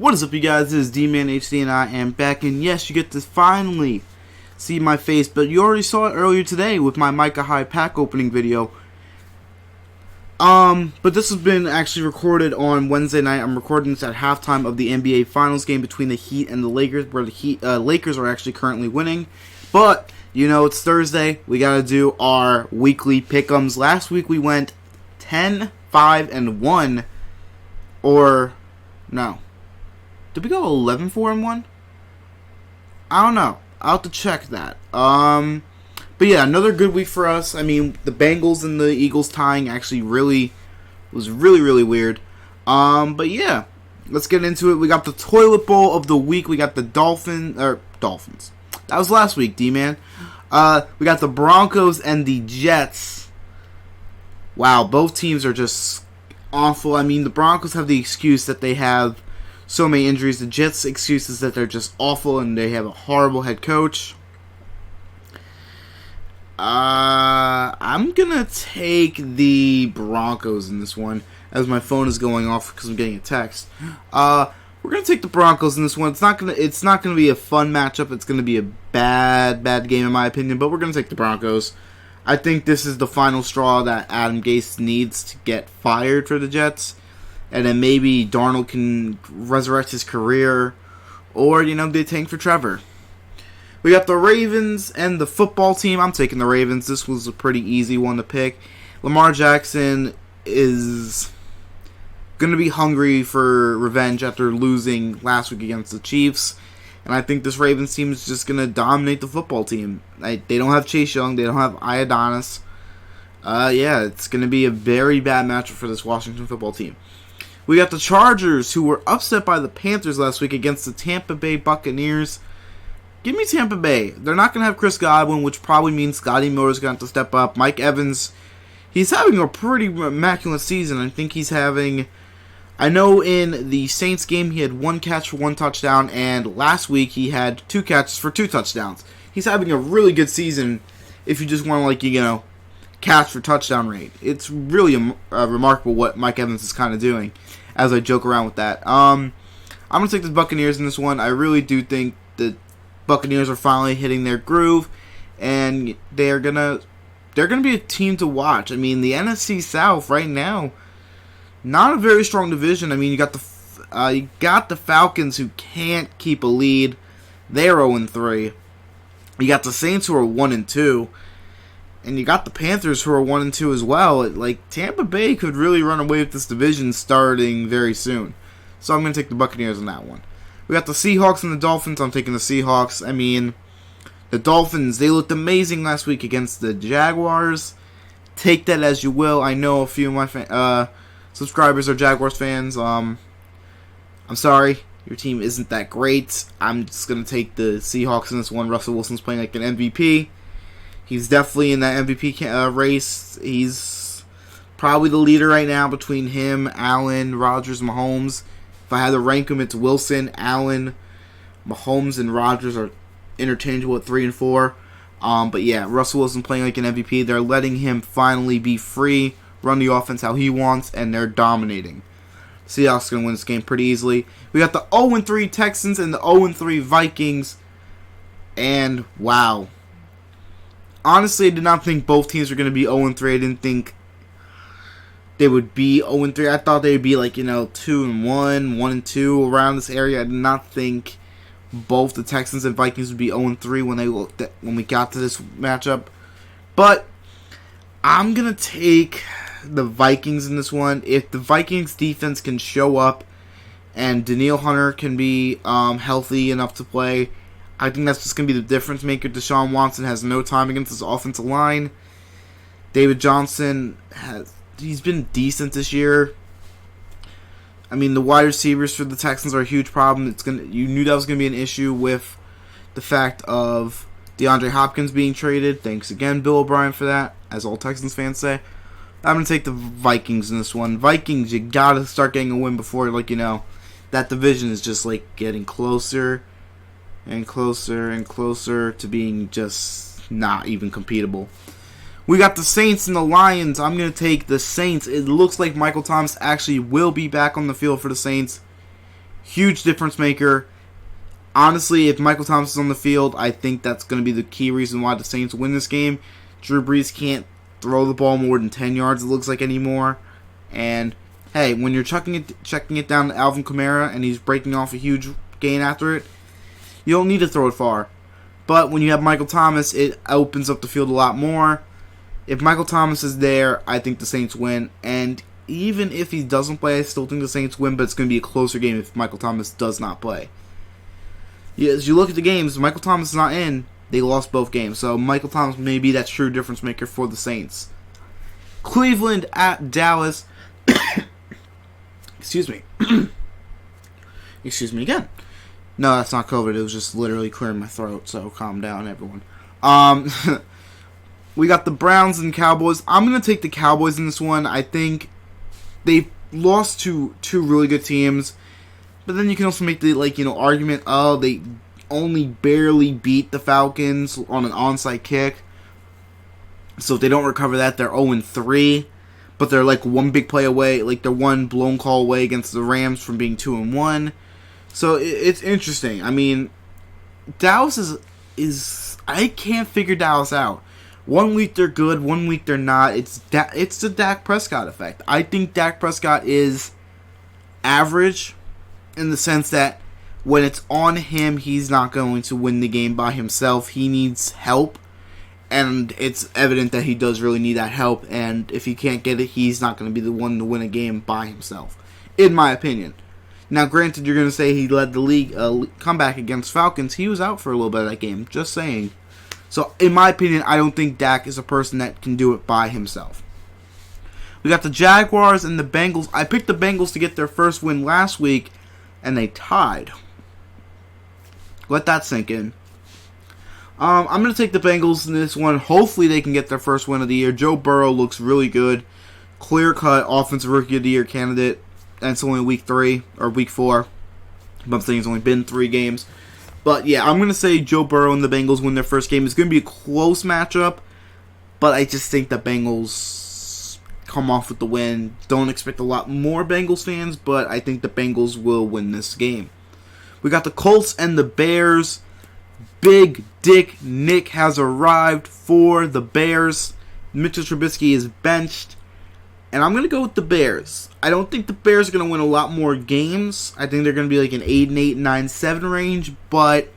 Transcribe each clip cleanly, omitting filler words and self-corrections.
What is up, you guys? This is D-Man HD, and I am back. And yes, you get to finally see my face, but you already saw it earlier today with my Micah High pack opening video. But this has been actually recorded on Wednesday night. I'm recording this at halftime of the NBA Finals game between the Heat and the Lakers, where the Lakers are actually currently winning. But you know, it's Thursday. We gotta do our weekly pick'ems. Last week we went 10, 5, and 1, or no. Did we go 11, 4, and 1? I don't know. I'll have to check that. But yeah, another good week for us. I mean, the Bengals and the Eagles tying actually was really weird. But yeah, let's get into it. We got the toilet bowl of the week. We got the Dolphins. That was last week, D-Man. We got the Broncos and the Jets. Wow, both teams are just awful. I mean, the Broncos have the excuse that they have so many injuries. The Jets' excuse is that they're just awful and they have a horrible head coach. I'm gonna take the Broncos in this one, as my phone is going off because I'm getting a text. We're gonna take the Broncos in this one. It's not gonna be a fun matchup. It's gonna be a bad game in my opinion. But we're gonna take the Broncos. I think this is the final straw that Adam Gase needs to get fired for the Jets. And then maybe Darnold can resurrect his career. Or, you know, they tank for Trevor. We got the Ravens and the football team. I'm taking the Ravens. This was a pretty easy one to pick. Lamar Jackson is going to be hungry for revenge after losing last week against the Chiefs. And I think this Ravens team is just going to dominate the football team. They don't have Chase Young. They don't have Iodonis. Yeah, it's going to be a very bad matchup for this Washington football team. We got the Chargers, who were upset by the Panthers last week against the Tampa Bay Buccaneers. Give me Tampa Bay. They're not going to have Chris Godwin, which probably means Scotty Miller's going to have to step up. Mike Evans, he's having a pretty immaculate season. I think he's having... I know in the Saints game he had 1 catch for 1 touchdown, and last week he had 2 catches for 2 touchdowns. He's having a really good season if you just want to, like, you know, catch for touchdown rate. It's really remarkable what Mike Evans is kind of doing, as I joke around with that. I'm going to take the Buccaneers in this one. I really do think the Buccaneers are finally hitting their groove, and they're gonna be a team to watch. I mean, the NFC South right now, not a very strong division. I mean, you got the Falcons, who can't keep a lead. They're 0-3. You got the Saints, who are 1-2. And you got the Panthers, who are 1-2 as well. Like, Tampa Bay could really run away with this division starting very soon. So I'm going to take the Buccaneers on that one. We got the Seahawks and the Dolphins. I'm taking the Seahawks. I mean, the Dolphins, they looked amazing last week against the Jaguars. Take that as you will. I know a few of my subscribers are Jaguars fans. I'm sorry. Your team isn't that great. I'm just going to take the Seahawks in this one. Russell Wilson's playing like an MVP. He's definitely in that MVP race. He's probably the leader right now between him, Allen, Rodgers, Mahomes. If I had to rank them, it's Wilson, Allen, Mahomes, and Rodgers are interchangeable at 3 and 4. But yeah, Russell Wilson playing like an MVP. They're letting him finally be free, run the offense how he wants, and they're dominating. Seahawks going to win this game pretty easily. We got the 0-3 Texans and the 0-3 Vikings. And wow. Honestly, I did not think both teams were going to be 0-3. I didn't think they would be 0-3. I thought they would be like, you know, 2-1, 1-2 around this area. I did not think both the Texans and Vikings would be 0-3 when we got to this matchup. But I'm going to take the Vikings in this one. If the Vikings defense can show up and Danielle Hunter can be healthy enough to play, I think that's just going to be the difference maker. Deshaun Watson has no time against this offensive line. David Johnson he's been decent this year. I mean, the wide receivers for the Texans are a huge problem. You knew that was going to be an issue with the fact of DeAndre Hopkins being traded. Thanks again, Bill O'Brien, for that, as all Texans fans say. I'm going to take the Vikings in this one. Vikings, you got to start getting a win before, like, you know, that division is just, like, getting closer and closer and closer to being just not even competable. We got the Saints and the Lions. I'm going to take the Saints. It looks like Michael Thomas actually will be back on the field for the Saints. Huge difference maker. Honestly, if Michael Thomas is on the field, I think that's going to be the key reason why the Saints win this game. Drew Brees can't throw the ball more than 10 yards, it looks like, anymore. And, hey, when you're checking it down to Alvin Kamara and he's breaking off a huge gain after it, you don't need to throw it far. But when you have Michael Thomas, it opens up the field a lot more. If Michael Thomas is there, I think the Saints win. And even if he doesn't play, I still think the Saints win, but it's going to be a closer game if Michael Thomas does not play. As you look at the games, Michael Thomas is not in. They lost both games. So Michael Thomas may be that true difference maker for the Saints. Cleveland at Dallas. Excuse me. Excuse me again. No, that's not COVID. It was just literally clearing my throat. So calm down, everyone. We got the Browns and Cowboys. I'm going to take the Cowboys in this one. I think they lost to two really good teams. But then you can also make the argument, they only barely beat the Falcons on an onside kick. So if they don't recover that, they're 0-3. But they're one big play away, they're one blown call away against the Rams from being 2-1. So it's interesting. I mean, Dallas is I can't figure Dallas out. 1 week they're good, 1 week they're not. It's the Dak Prescott effect. I think Dak Prescott is average, in the sense that when it's on him, he's not going to win the game by himself. He needs help, and it's evident that he does really need that help, and if he can't get it, he's not going to be the one to win a game by himself, in my opinion. Now, granted, you're going to say he led the league comeback against Falcons. He was out for a little bit of that game, just saying. So, in my opinion, I don't think Dak is a person that can do it by himself. We got the Jaguars and the Bengals. I picked the Bengals to get their first win last week, and they tied. Let that sink in. I'm going to take the Bengals in this one. Hopefully they can get their first win of the year. Joe Burrow looks really good. Clear-cut Offensive Rookie of the Year candidate. And it's only week 3, or week 4. But I'm saying it's only been 3 games. But yeah, I'm going to say Joe Burrow and the Bengals win their first game. It's going to be a close matchup. But I just think the Bengals come off with the win. Don't expect a lot more Bengals fans, but I think the Bengals will win this game. We got the Colts and the Bears. Big Dick Nick has arrived for the Bears. Mitchell Trubisky is benched. And I'm going to go with the Bears. I don't think the Bears are going to win a lot more games. I think they're going to be an 8-8, 9-7 range. But,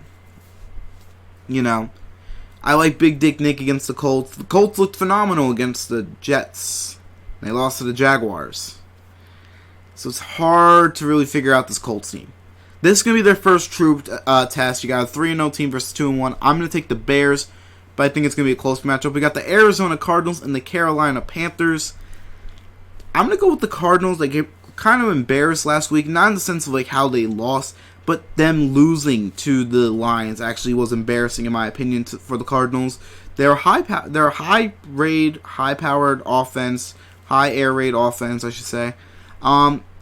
I like Big Dick Nick against the Colts. The Colts looked phenomenal against the Jets. They lost to the Jaguars. So it's hard to really figure out this Colts team. This is going to be their first true test. You got a 3-0 team versus 2-1. I'm going to take the Bears, but I think it's going to be a close matchup. We got the Arizona Cardinals and the Carolina Panthers. I'm going to go with the Cardinals. They get kind of embarrassed last week, not in the sense of how they lost, but them losing to the Lions actually was embarrassing in my opinion for the Cardinals. They're a high-powered offense, high air raid offense, I should say.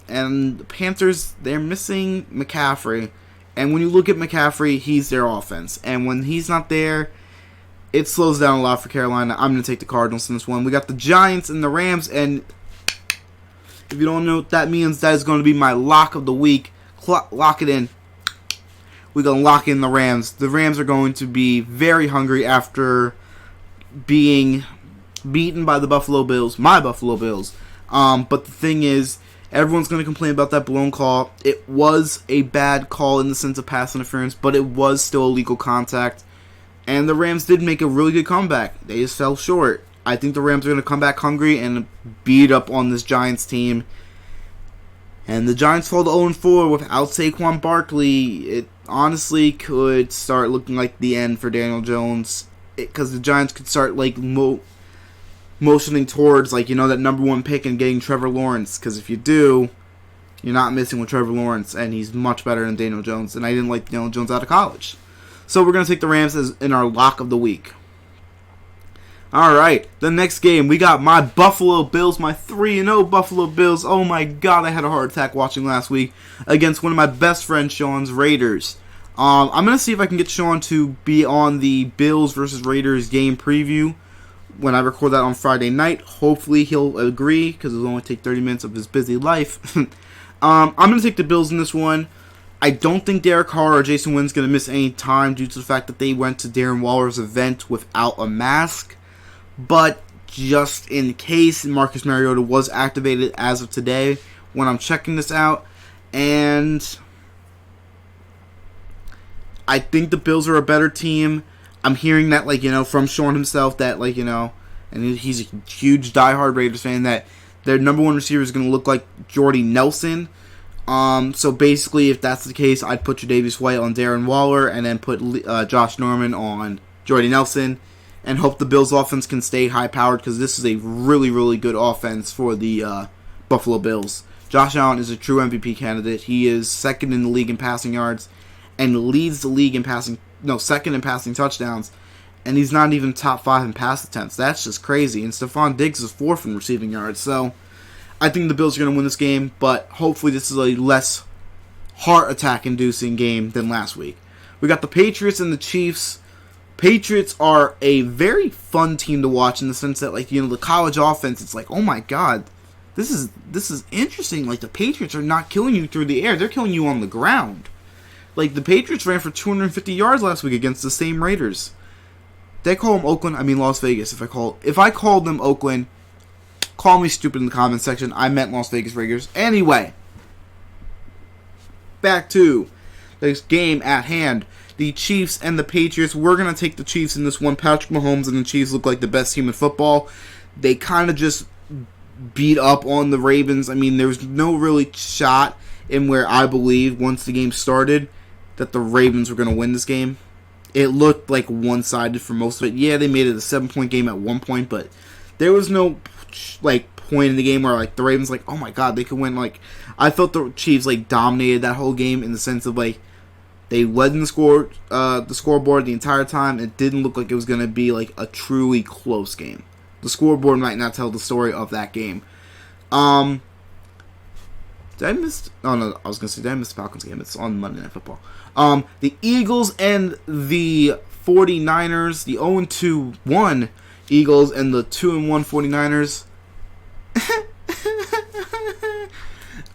And the Panthers, they're missing McCaffrey. And when you look at McCaffrey, he's their offense. And when he's not there, it slows down a lot for Carolina. I'm going to take the Cardinals in this one. We got the Giants and the Rams. And if you don't know what that means, that is going to be my lock of the week. Lock it in. We're going to lock in the Rams. The Rams are going to be very hungry after being beaten by the Buffalo Bills. My Buffalo Bills. But the thing is, everyone's going to complain about that blown call. It was a bad call in the sense of pass interference, but it was still illegal contact. And the Rams did make a really good comeback. They just fell short. I think the Rams are going to come back hungry and beat up on this Giants team. And the Giants fall to 0-4 without Saquon Barkley. It honestly could start looking like the end for Daniel Jones. Because the Giants could start motioning towards, that number 1 pick and getting Trevor Lawrence. Because if you do, you're not missing with Trevor Lawrence, and he's much better than Daniel Jones. And I didn't like Daniel Jones out of college. So we're going to take the Rams as in our lock of the week. Alright, the next game, we got my Buffalo Bills, my 3-0 Buffalo Bills. Oh my god, I had a heart attack watching last week against one of my best friends, Sean's Raiders. I'm going to see if I can get Sean to be on the Bills versus Raiders game preview when I record that on Friday night. Hopefully he'll agree, because it'll only take 30 minutes of his busy life. I'm going to take the Bills in this one. I don't think Derek Carr or Jason Witten's going to miss any time due to the fact that they went to Darren Waller's event without a mask. But just in case, Marcus Mariota was activated as of today when I'm checking this out. And I think the Bills are a better team. I'm hearing that, from Sean himself, that, and he's a huge diehard Raiders fan, that their number one receiver is going to look like Jordy Nelson. So basically, if that's the case, I'd put Tre'Davious White on Darren Waller and then put Josh Norman on Jordy Nelson and hope the Bills' offense can stay high-powered because this is a really, really good offense for the Buffalo Bills. Josh Allen is a true MVP candidate. He is second in the league in passing yards and leads the league in second in passing touchdowns, and he's not even top 5 in pass attempts. That's just crazy. And Stephon Diggs is 4th in receiving yards. So I think the Bills are going to win this game, but hopefully this is a less heart attack-inducing game than last week. We got the Patriots and the Chiefs. Patriots are a very fun team to watch in the sense that, the college offense, it's like, oh my god, this is interesting. The Patriots are not killing you through the air. They're killing you on the ground. The Patriots ran for 250 yards last week against the same Raiders. Did I call them Oakland? I mean Las Vegas. If I called them Oakland, call me stupid in the comments section. I meant Las Vegas Raiders. Anyway, back to this game at hand. The Chiefs and the Patriots. We're going to take the Chiefs in this one. Patrick Mahomes and the Chiefs look like the best team in football. They kind of just beat up on the Ravens. I mean, there's no really shot in where I believe once the game started that the Ravens were going to win this game. It looked like one-sided for most of it. Yeah, they made it a 7-point game at one point, but there was no point in the game where the Ravens oh my god, they could win. I felt the Chiefs dominated that whole game in the sense of they led in the scoreboard the entire time. It didn't look like it was going to be a truly close game. The scoreboard might not tell the story of that game. Did I miss? Oh no, I was going to say, did I miss the Falcons game? It's on Monday Night Football. The Eagles and the 49ers, the 0-2-1 Eagles and the 2-1 49ers.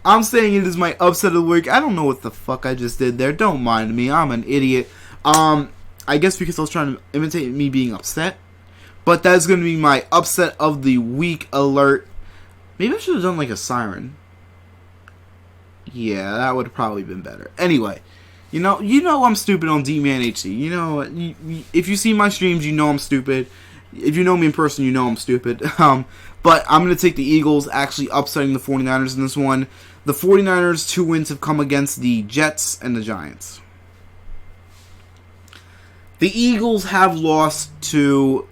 I'm saying it is my upset of the week. I don't know what the fuck I just did there. Don't mind me. I'm an idiot. I guess because I was trying to imitate me being upset. But that's going to be my upset of the week alert. Maybe I should have done a siren. Yeah, that would have probably been better. Anyway, you know I'm stupid on D-Man HC. If you see my streams, you know I'm stupid. If you know me in person, you know I'm stupid. But I'm going to take the Eagles, actually upsetting the 49ers in this one. The 49ers' 2 wins have come against the Jets and the Giants. The Eagles have lost to...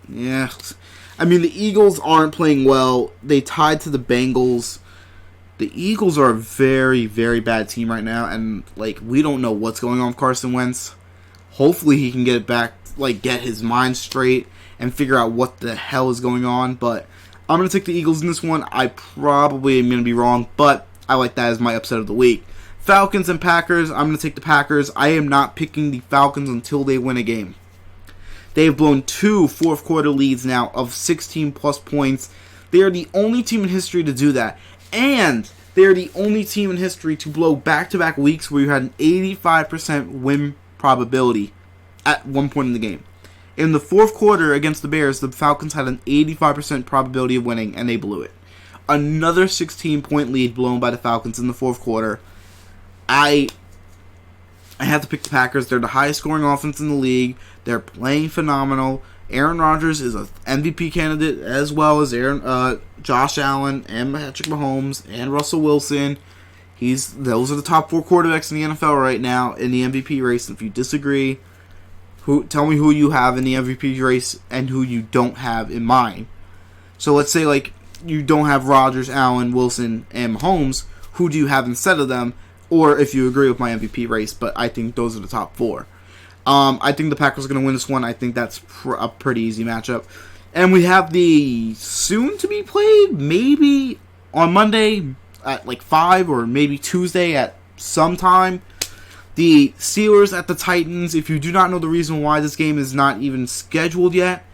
Yeah. I mean, the Eagles aren't playing well. They tied to the Bengals. The Eagles are a very, very bad team right now. And, we don't know what's going on with Carson Wentz. Hopefully he can get it back, get his mind straight and figure out what the hell is going on. But I'm going to take the Eagles in this one. I probably am going to be wrong, but I like that as my upset of the week. Falcons and Packers. I'm going to take the Packers. I am not picking the Falcons until they win a game. They have blown 2 fourth-quarter leads now of 16-plus points. They are the only team in history to do that. And they are the only team in history to blow back-to-back weeks where you had an 85% win probability at one point in the game. In the fourth quarter against the Bears, the Falcons had an 85% probability of winning, and they blew it. Another 16-point lead blown by the Falcons in the fourth quarter. I have to pick the Packers. They're the highest scoring offense in the league. They're playing phenomenal. Aaron Rodgers is an MVP candidate as well as Josh Allen and Patrick Mahomes and Russell Wilson. Those are the top 4 quarterbacks in the NFL right now in the MVP race. If you disagree, tell me who you have in the MVP race and who you don't have in mine. So let's say you don't have Rodgers, Allen, Wilson, and Mahomes. Who do you have instead of them? Or if you agree with my MVP race, but I think those are the top 4. I think the Packers are going to win this one. I think that's a pretty easy matchup. And we have the soon-to-be played, maybe on Monday at 5 or maybe Tuesday at some time. The Steelers at the Titans. If you do not know the reason why this game is not even scheduled yet,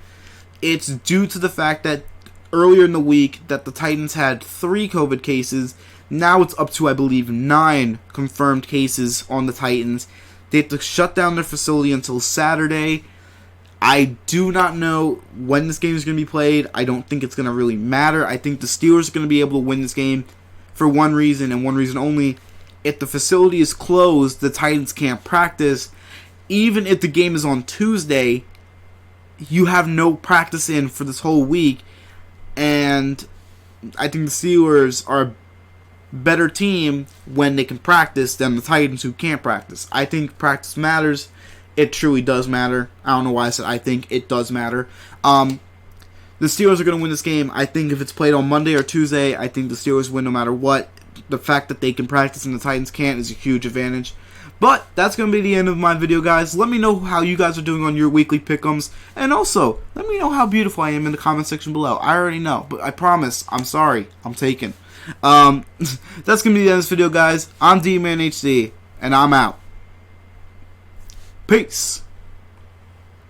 it's due to the fact that earlier in the week that the Titans had 3 COVID cases. Now it's up to, I believe, 9 confirmed cases on the Titans. They have to shut down their facility until Saturday. I do not know when this game is going to be played. I don't think it's going to really matter. I think the Steelers are going to be able to win this game for one reason and one reason only. If the facility is closed, the Titans can't practice. Even if the game is on Tuesday, you have no practice in for this whole week. And I think the Steelers are a better team when they can practice than the Titans who can't practice. I think practice matters. It truly does matter. I don't know why I said I think. It does matter. The Steelers are going to win this game. I think if it's played on Monday or Tuesday, I think the Steelers win no matter what. The fact that they can practice and the Titans can't is a huge advantage. But that's going to be the end of my video, guys. Let me know how you guys are doing on your weekly pick'ems. And also, let me know how beautiful I am in the comment section below. I already know, but I promise, I'm sorry. I'm taken. That's going to be the end of this video, guys. I'm D-Man HD, and I'm out. Peace.